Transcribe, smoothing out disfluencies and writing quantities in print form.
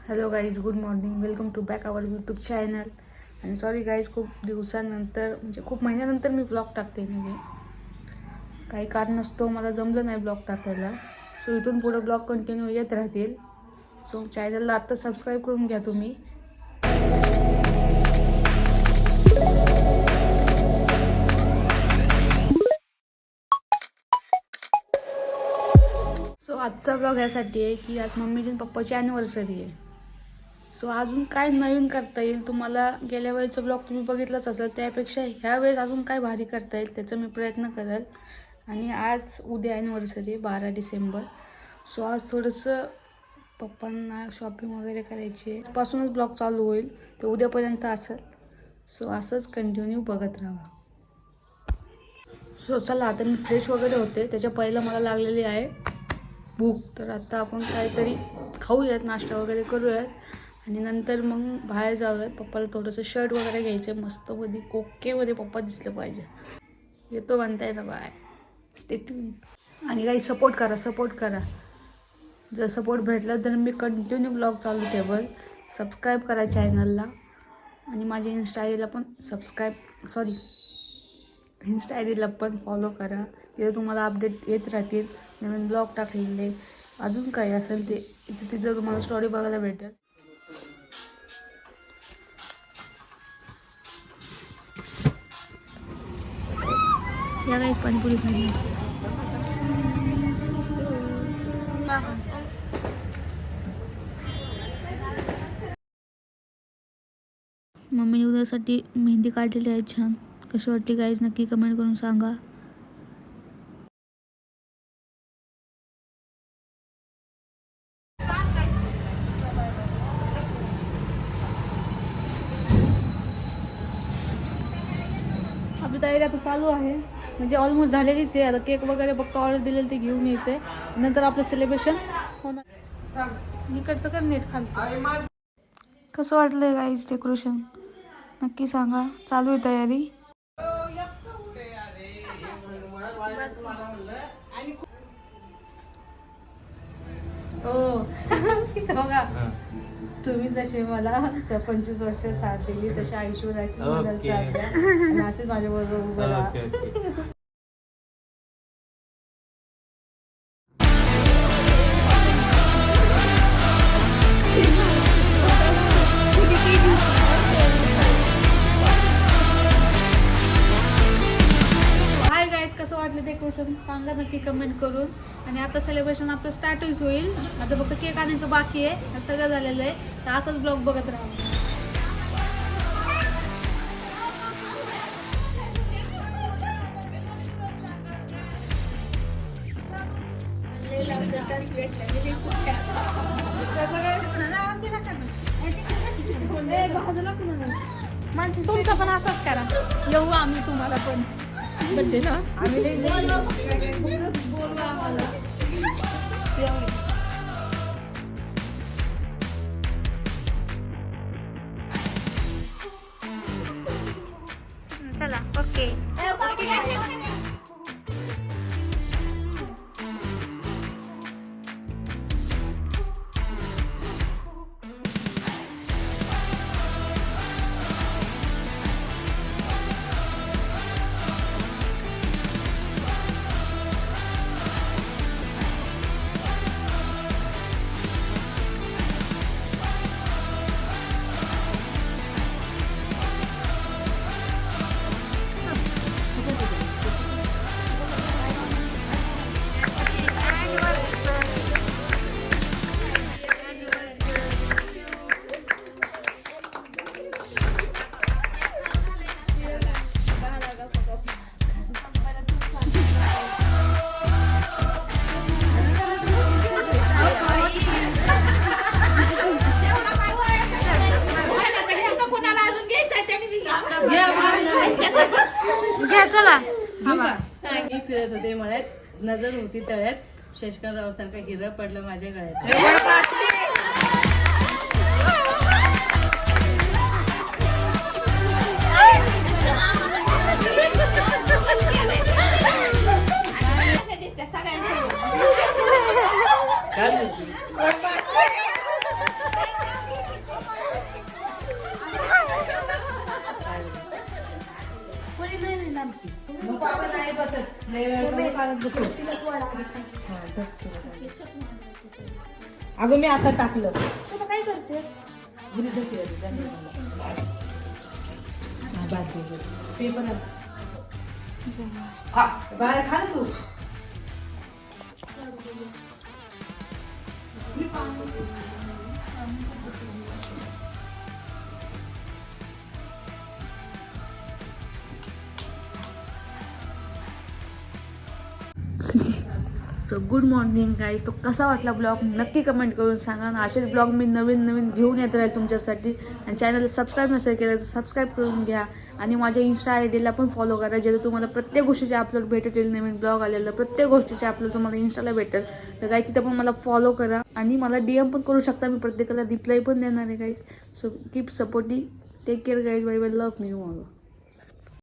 Hello guys, good morning. Welcome to back our YouTube channel. आणि sorry guys, खूप दिवसानंतर म्हणजे खूप महिन्यानंतर मी ब्लॉग टाकते. म्हणजे काही कारण असतो मला जमलं नाही ब्लॉग टाकायला. सो इथून पुढे ब्लॉग कंटिन्यू येत राहतील. सो चॅनलला आत्ता सबस्क्राईब करून घ्या तुम्ही. सो आजचा ब्लॉग ह्यासाठी आहे की आज मम्मीची आणि पप्पाची ॲनिव्हर्सरी आहे. सो अजून काय नवीन करता येईल तुम्हाला. गेल्या वेळेचा ब्लॉग तुम्ही बघितलाच असेल, त्यापेक्षा ह्या वेळेस अजून काय भारी करता येईल त्याचा मी प्रयत्न करेल. आणि आज उद्या ॲनिव्हर्सरी 12 डिसेंबर. सो आज थोडंसं पप्पांना शॉपिंग वगैरे करायची आहे. आजपासूनच ब्लॉग चालू होईल, ते उद्यापर्यंत असेल. सो असंच कंटिन्यू बघत राहा. सो चला आता मी फ्रेश वगैरे होते, त्याच्या पहिलं मला लागलेली आहे भूक. तर आता आपण काहीतरी खाऊयात, नाश्ता वगैरे करूयात आणि नंतर मग बाहेर जाऊयात. पप्पाला थोडंसं शर्ट वगैरे घ्यायचं आहे मस्तमध्ये ओकेमध्ये. पप्पा दिसलं पाहिजे. येतो म्हणताय ना बाय. Stay tune. आणि काही सपोर्ट करा. जर सपोर्ट भेटला तर मी कंटिन्यू ब्लॉग चालू ठेवेल. सबस्क्राईब करा चॅनलला आणि माझ्या इन्स्टा आयडीला पण इन्स्टा आयडीला पण फॉलो करा. तिथे तुम्हाला अपडेट येत राहतील, नवीन ब्लॉग टाकलेले, अजून काही असेल ते तिथं तुम्हाला स्टोरी बघायला भेटेल. या गाईस पाणीपुरी खाली. मम्मीने उद्यासाठी मेहंदी काढलेली आहे छान. कशी वाटली गाईज नक्की कमेंट करून सांगा. आपली तयारी आता चालू आहे, म्हणजे ऑलमोस्ट झालेलीच आहे. आता केक वगैरे फक्त ऑर्डर दिलेली ते घेऊन यायचं आहे. नंतर आपलं सेलिब्रेशन होणार. इकडचं कर नीट खालचं. कसं वाटलं गाईज डेकोरेशन नक्की सांगा. चालू आहे तयारी. हो बघा, तुम्ही जसे मला 25 वर्ष साथ दिली तशी ऐश्वर्याची मला साथ द्या आणि असेच माझ्याबरोबर उभं राहा. हाय गाईज, कसं वाटलं डेकोरेशन सांगा नक्की कमेंट करून. आणि आता सेलिब्रेशन आपलं स्टार्टच होईल. आता फक्त केक आणायचं बाकी आहे, सगळं झालेलं आहे. तर असंच ब्लॉग बघत राहा. तुमचं पण असंच करा. येऊ आम्ही तुम्हाला पण बड्डे ना. चला ओके. घ्या चला. मी फिरत होते मळ्यात, नजर होती तळ्यात, शशकांतराव सारखा हिरा पडला माझ्या गळ्यात. काय मारत बसू. हा, बस तुला सांगते. अगं मी आता टाकलं. काय करते? पेपर हा बाहेर खा ना तू. So good morning guys. तो कसा वाटला ब्लॉग नक्की कमेंट करून सांगा. आणि असेच ब्लॉग मी नवीन नवीन घेऊन येत राहील तुमच्यासाठी. आणि चॅनलला सबस्क्राईब नसेल केलं तर सबस्क्राईब करून घ्या. आणि माझ्या इन्स्टा आय डीला पण फॉलो करा, जेणेकरून तुम्हाला प्रत्येक गोष्टीचे अपलोड भेटेल. नवीन ब्लॉग आलेलं प्रत्येक गोष्टीचे अपलोड तुम्हाला इन्स्टाला भेटेल. तर गाईज तिथं पण मला फॉलो करा. आणि मला DM पण करू शकता, मी प्रत्येकाला रिप्लाय पण देणार आहे guys. So keep supporting. Take care guys. Bye bye. Love you all.